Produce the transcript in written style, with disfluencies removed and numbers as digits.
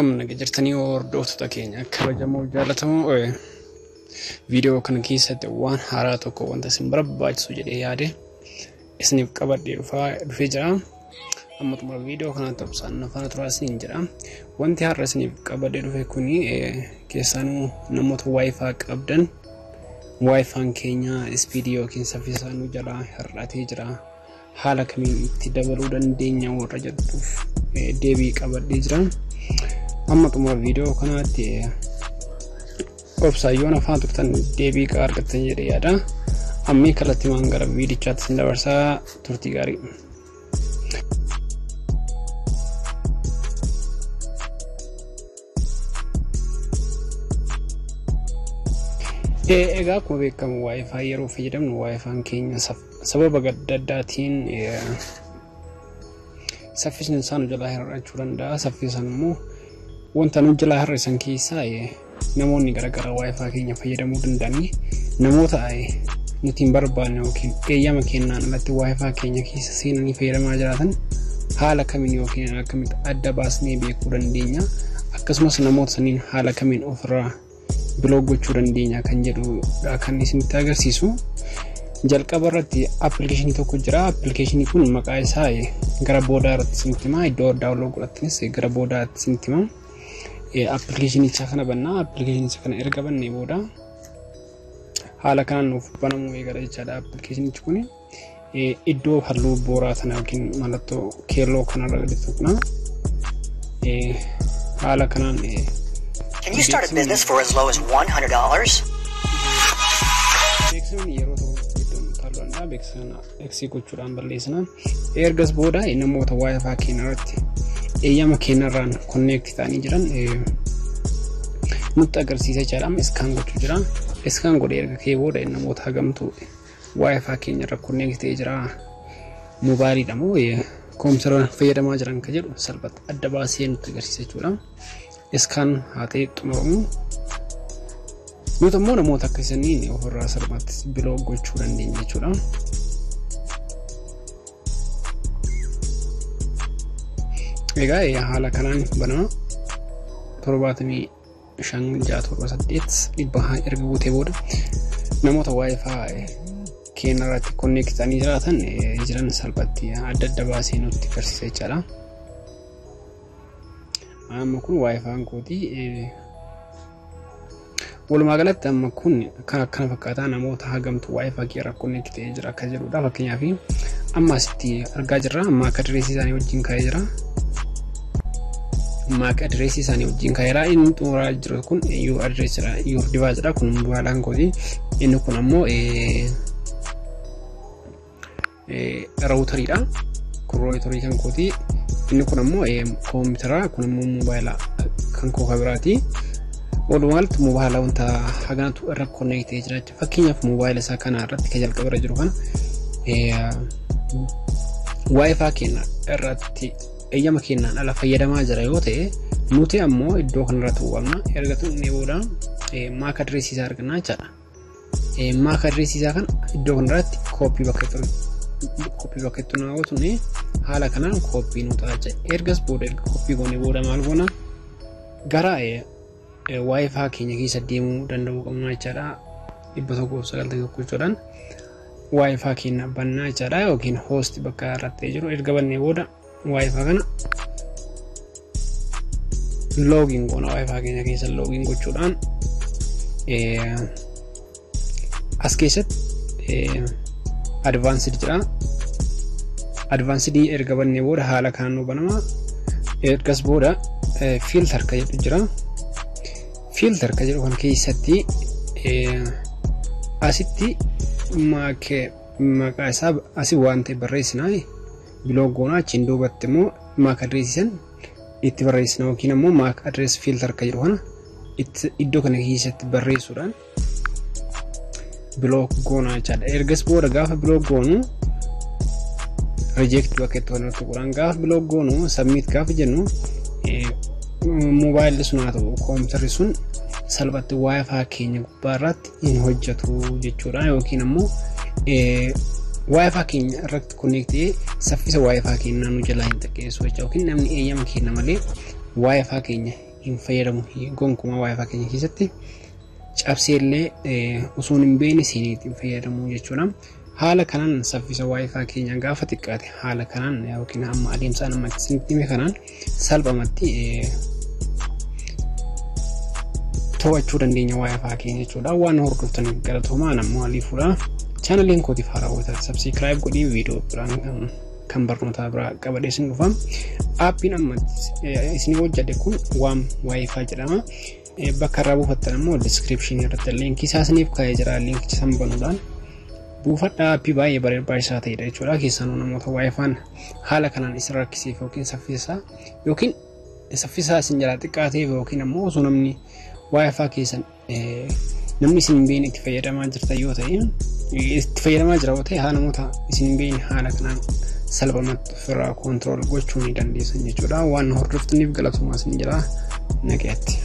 Akkam jirtanii hordoftoota keenya kabajamoo jaallatamoo viidiyoo kana keessatti waan haaraa tokko wanta isin barbaachisu jedhee yaade isiniif qabadhee dhufee jira. Amma xumura viidiyoo kana ta'uusaan nafana turaasiin jira. Wanti har'a isiniif qabadhee dhufe kuni keessanuu namoota wifi qabdan wifi'n keenya speedii yookiin saffisa nu jalaa hir'atee jira. Haala kamiin itti dabaluu dandeenya warra jedhuuf deebii qabadhee jira. Amma xumura viidiyoo kanaatti obsaayyoon afaan turtan deebii argattan jedhee yaada. Ammi kallattii waan gara viidichaatti sin dabarsaa turtii gaarii. Egaa akkuma beekamu wifi yeroo fayyadamnu wifi'n keenya sababa adda addaatiin saffisni isaa nu jalaa hir'achuu danda'a. Saffisaan immoo wanta nu jalaa hir'isan keessaa namoonni garaagaraa wifi keenya fayyadamuu danda'anii namoota nuti hin barbaanne yookiin eeyyama kennaan alatti wifi keenya keessa seenanii fayyadamaa jiraatan haala kamiin yookiin akkamitti adda baasnee beekuu dandeenya. Akkasumas namoota saniin haala kamiin ofirraa biloog gochuu dandeenya kan jedhudha kan isinitti agarsiisu. Jalqaba irratti appilikeeshinii tokko jira. Appilikeeshinii kun maqaa isaa gara boodaa irratti isinitti hima. Iddoo daawunlood godhattanis gara boodaatti isinitti hima. Appilikeeshinicha kana bannaa. Appilikeeshinicha kana erga bannee booda haala kanaan nuuf banamuu eegala jechaadha. Appilikeeshinichi kun iddoo halluu booraa sana yookiin mallattoo keelloo kanarra gaditti kana haala kanaan Can you start a business for as low as $100? Beeksisni yeroo tokko iddoo talloonna beeksisna eksi gochuudhaan balleessina. Ergas booda namoota wifi keenya irratti eeyyama keenyarraan connect ta'anii jiran nutti agarsiisa jechaadha. Iskaan gochuu jira. Iskaan godhee erga kee booda namoota hagamtu wifi keenya irra connect ta'ee jira. Moobaayiliidha moo kompiitara fayyadamaa jiran kan jedhu salphatti adda baasee nutti agarsiisa jechuudha. Iskaan hatee xumuramu nuti immoo namoota akkasanii ofirraa salphatti biloog gochuu dandeenya jechuudha. Egaa haala kanaan banama 7568 dhibba erga guutee booda namoota wifi keenya irratti connect ta'anii jiran salphatti adda baasee nutti agarsiisa jechaadha. Amma kun wifi'n kooti walumaa galatti amma kun kana fakkaataa namoota hagamtu wifi keera connect ta'ee jira akka jedhudha. Fakkeenyaaf amma asitti argaa jirra. MAC address isaanii wajjin kaa'ee jira. MAC address isaanii wajjin kaa'eera. Inni xumuraa jiru kun your address dha, your device dha. Kun moobaayiliin kooti. Inni kun ammoo routeridha. Kun routerii kan kooti. Inni kun ammoo kompiitara, kun ammoo moobaayila kan koofa biraati. Walumaatti moobaayila wanta haganatu irra connect ta'ee jira. Fakkeenyaaf moobaayila isaa kana irratti kan jalqaba irra jiru kana wifi keenya irratti eeyyama kennaan ala fayyadamaa jira yoo ta'e nuti ammoo iddoo kanarratti hubanna. Erga tuqnee booda MAC address isaa argannaa jechaadha. MAC address isaa kana iddoo kanarratti koppii bakka itti naawwatuni haala kanaan koppii nu ta'a jecha. Ergas booda koppii goonee booda maal goona gara wifi keenya keessa deemuu danda'uu qabna jechaadha. 191 jechuudhaan wifi keenya bannaa jechaadha yookiin host bakka irratti jiru. Erga bannee booda wifi kana login goona. Wifi keenya keessa login gochuudhaan as keessatti advanced jira. Advanced erga bannee booda haala kanaan nu banama. Ergas booda filter ka jedhu jira. Filter ka jedhu kan keessatti asitti maqaa isaa asii waan ta'e barreessina. Biloog goona. Achiin duubatti immoo MAC address itti barreessina yookiin ammoo MAC address filter ka jedhu kana iddoo kana keessatti barreessuudhaan biloog goona jechaadha. Ergas booda gaafa biloog goonu reject bakka itti walitti godhan gaafa biloog goonu submit gaafa jennu moobaayilli sun haa ta'u kompiitarri sun salphatti wifi keenya gubbaarratti hin hojjetu jechuudha. Yookiin ammoo wifi keenya irratti connect ta'ee saffisa wifi keenya nu jalaa hin xiqqeessu jechuudha. Yookiin namni eeyyama keenya malee wifi keenya hin fayyadamu gonkuma wifi keenya keessatti cabseellee usuun hin beekne isiniitiin fayyadamu jechuudha. Haala kanaan saffisa wifi keenya gaafa xiqqaate haala kanaan yookiin amma adeemsaan amma isinitti hime kanaan salphamatti to'achuu dandeenya wifi keenya jechuudha. Waan hordoftaniif galatoomaa nammoo aliifuudha. Channeliin kootiif haarawwata subscribe godhii viidiyoo biraan kan barnoota biraa qabadee isin dhufa. Aappiin amma isin hojjate kun waan wifi jedhama. Bakka irraa buufattan immoo description irratti linkii isaa isiniif kaa'ee jira. Linkii san banuudhaan buufadhaa aappii baay'ee barbaachisaa ta'edha jechuudha. Keessanuu namoota wifi'n haala kanaan isin rakkisiif yookiin saffisaa isin jalaa xiqqaateef yookiin ammoo osoo namni wifi keessan namni isin hin beekne itti fayyadamaa jirta yoo ta'e itti fayyadamaa jira yoo ta'e haa namoota isin hin beekne haala kanaan salphamatti ofirraa koontirool gochuu ni dandeessan jechuudha. Waan hordoftaniif galatoomaa isin jedha. Nagaatti.